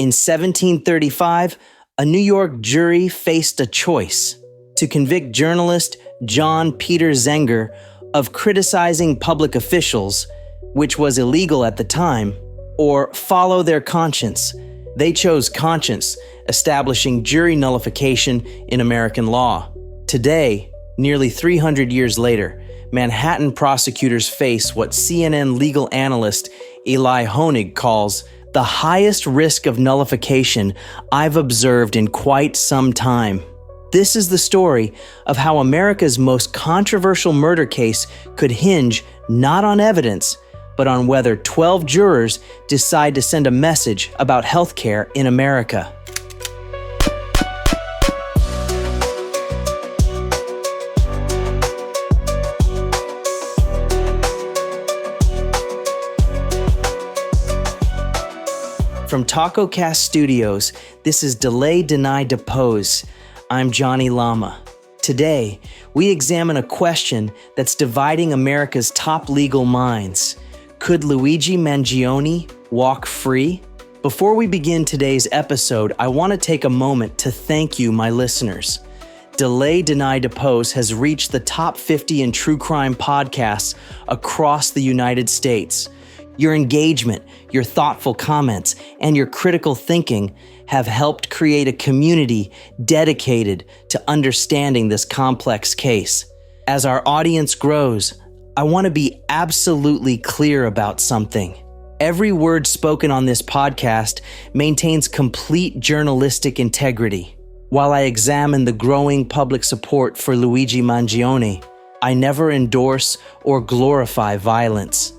In 1735, a New York jury faced a choice: to convict journalist John Peter Zenger of criticizing public officials, which was illegal at the time, or follow their conscience. They chose conscience, establishing jury nullification in American law. Today, nearly 300 years later, Manhattan prosecutors face what CNN legal analyst Elie Honig calls the highest risk of nullification I've observed in quite some time. This is the story of how America's most controversial murder case could hinge not on evidence, but on whether 12 jurors decide to send a message about healthcare in America. From TacoCast Studios, this is Delay, Deny, Depose. I'm Jonny Llama. Today, we examine a question that's dividing America's top legal minds. Could Luigi Mangione walk free? Before we begin today's episode, I want to take a moment to thank you, my listeners. Delay, Deny, Depose has reached the top 50 in true crime podcasts across the United States. Your engagement, your thoughtful comments, and your critical thinking have helped create a community dedicated to understanding this complex case. As our audience grows, I want to be absolutely clear about something. Every word spoken on this podcast maintains complete journalistic integrity. While I examine the growing public support for Luigi Mangione, I never endorse or glorify violence.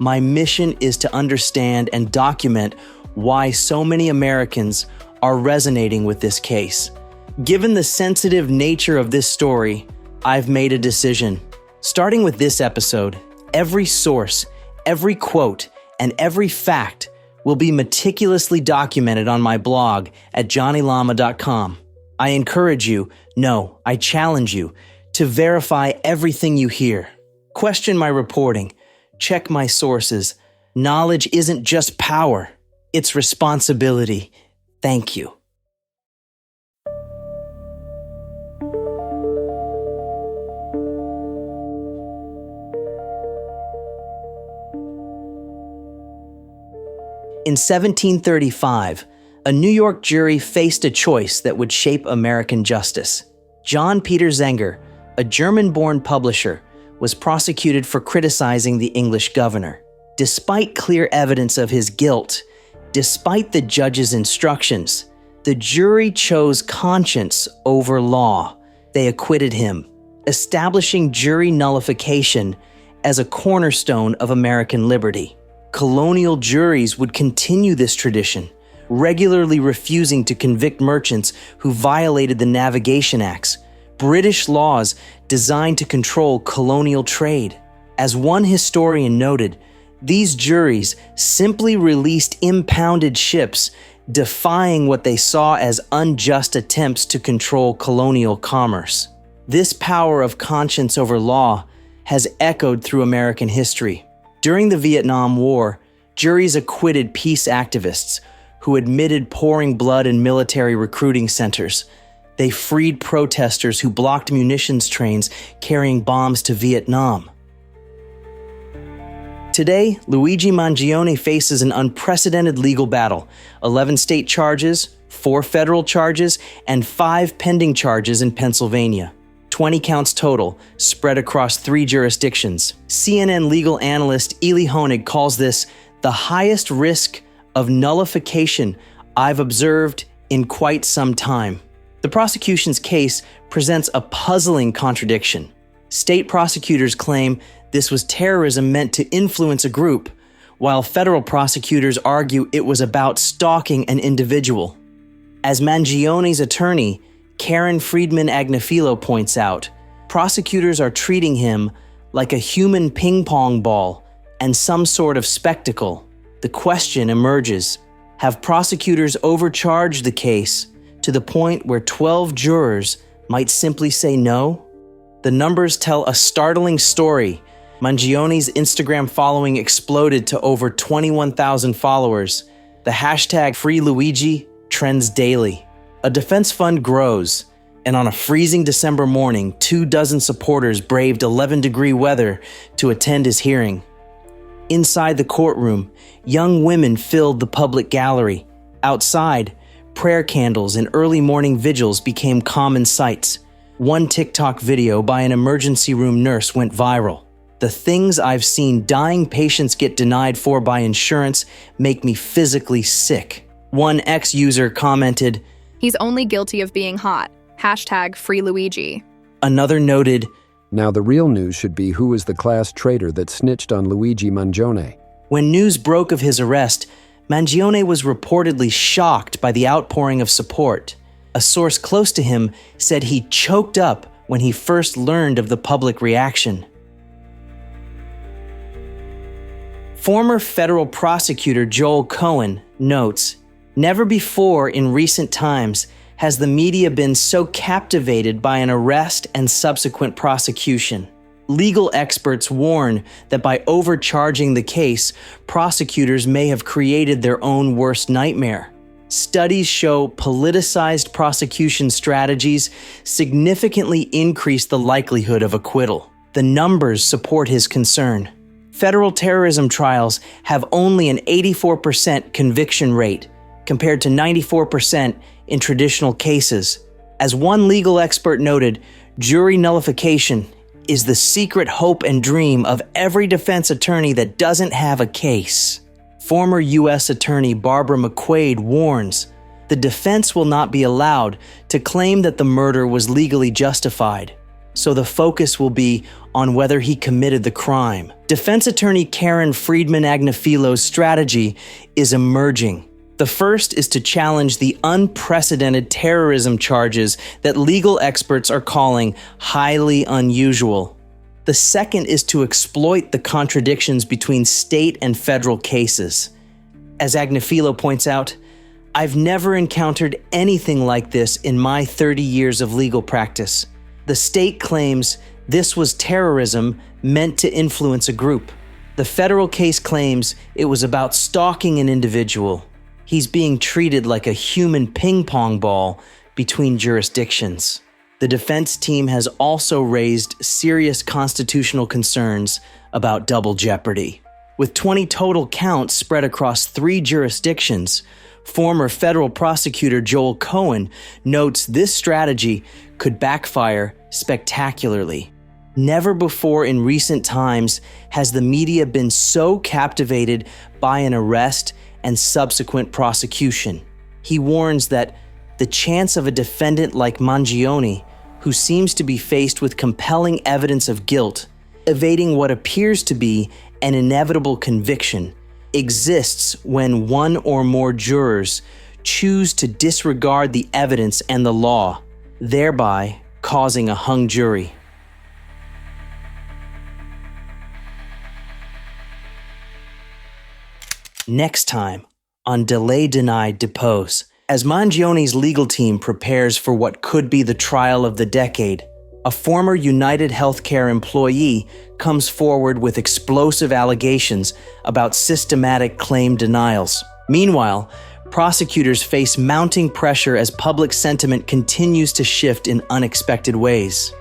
My mission is to understand and document why so many Americans are resonating with this case. Given the sensitive nature of this story, I've made a decision. Starting with this episode, every source, every quote, and every fact will be meticulously documented on my blog at johnnylama.com. I encourage you, no, I challenge you, to verify everything you hear. Question my reporting. Check my sources. Knowledge isn't just power, it's responsibility. Thank you. In 1735, a New York jury faced a choice that would shape American justice. John Peter Zenger, a German-born publisher, was prosecuted for criticizing the English governor. Despite clear evidence of his guilt, despite the judge's instructions, the jury chose conscience over law. They acquitted him, establishing jury nullification as a cornerstone of American liberty. Colonial juries would continue this tradition, regularly refusing to convict merchants who violated the Navigation Acts, British laws designed to control colonial trade. As one historian noted, these juries simply released impounded ships, defying what they saw as unjust attempts to control colonial commerce. This power of conscience over law has echoed through American history. During the Vietnam War, juries acquitted peace activists who admitted pouring blood in military recruiting centers. They freed protesters who blocked munitions trains carrying bombs to Vietnam. Today, Luigi Mangione faces an unprecedented legal battle: 11 state charges, 4 federal charges, and 5 pending charges in Pennsylvania. 20 counts total, spread across 3 jurisdictions. CNN legal analyst Elie Honig calls this the highest risk of nullification I've observed in quite some time. The prosecution's case presents a puzzling contradiction. State prosecutors claim this was terrorism meant to influence a group, while federal prosecutors argue it was about stalking an individual. As Mangione's attorney, Karen Friedman Agnifilo, points out, prosecutors are treating him like a human ping pong ball and some sort of spectacle. The question emerges: have prosecutors overcharged the case to the point where 12 jurors might simply say no? The numbers tell a startling story. Mangione's Instagram following exploded to over 21,000 followers. The hashtag #FreeLuigi trends daily. A defense fund grows, and on a freezing December morning, 24 supporters braved 11-degree weather to attend his hearing. Inside the courtroom, young women filled the public gallery. Outside, prayer candles and early morning vigils became common sights. One TikTok video by an emergency room nurse went viral. The things I've seen dying patients get denied for by insurance make me physically sick. One ex-user commented, "He's only guilty of being hot. Hashtag #FreeLuigi." Another noted, Now the real news should be who is the class traitor that snitched on Luigi Mangione. when news broke of his arrest, Mangione was reportedly shocked by the outpouring of support. A source close to him said he choked up when he first learned of the public reaction. Former federal prosecutor Joel Cohen notes, "Never before in recent times has the media been so captivated by an arrest and subsequent prosecution. Legal experts warn that by overcharging the case, prosecutors may have created their own worst nightmare. Studies show politicized prosecution strategies significantly increase the likelihood of acquittal. The numbers support his concern. Federal terrorism trials have only an 84% conviction rate, compared to 94% in traditional cases. As one legal expert noted, jury nullification is the secret hope and dream of every defense attorney that doesn't have a case." Former U.S. Attorney Barbara McQuaid warns, the defense will not be allowed to claim that the murder was legally justified, so the focus will be on whether he committed the crime. Defense attorney Karen Friedman Agnafilo's strategy is emerging. The first is to challenge the unprecedented terrorism charges that legal experts are calling highly unusual. The second is to exploit the contradictions between state and federal cases. As Agnafilo points out, "I've never encountered anything like this in my 30 years of legal practice. The state claims this was terrorism meant to influence a group. The federal case claims it was about stalking an individual. He's being treated like a human ping pong ball between jurisdictions." The defense team has also raised serious constitutional concerns about double jeopardy. With 20 total counts spread across 3 jurisdictions, former federal prosecutor Joel Cohen notes this strategy could backfire spectacularly. Never before in recent times has the media been so captivated by an arrest and subsequent prosecution. He warns that the chance of a defendant like Mangione, who seems to be faced with compelling evidence of guilt, evading what appears to be an inevitable conviction, exists when one or more jurors choose to disregard the evidence and the law, thereby causing a hung jury. Next time on Delay, Deny, Depose. As Mangione's legal team prepares for what could be the trial of the decade, a former UnitedHealthcare employee comes forward with explosive allegations about systematic claim denials. Meanwhile, prosecutors face mounting pressure as public sentiment continues to shift in unexpected ways.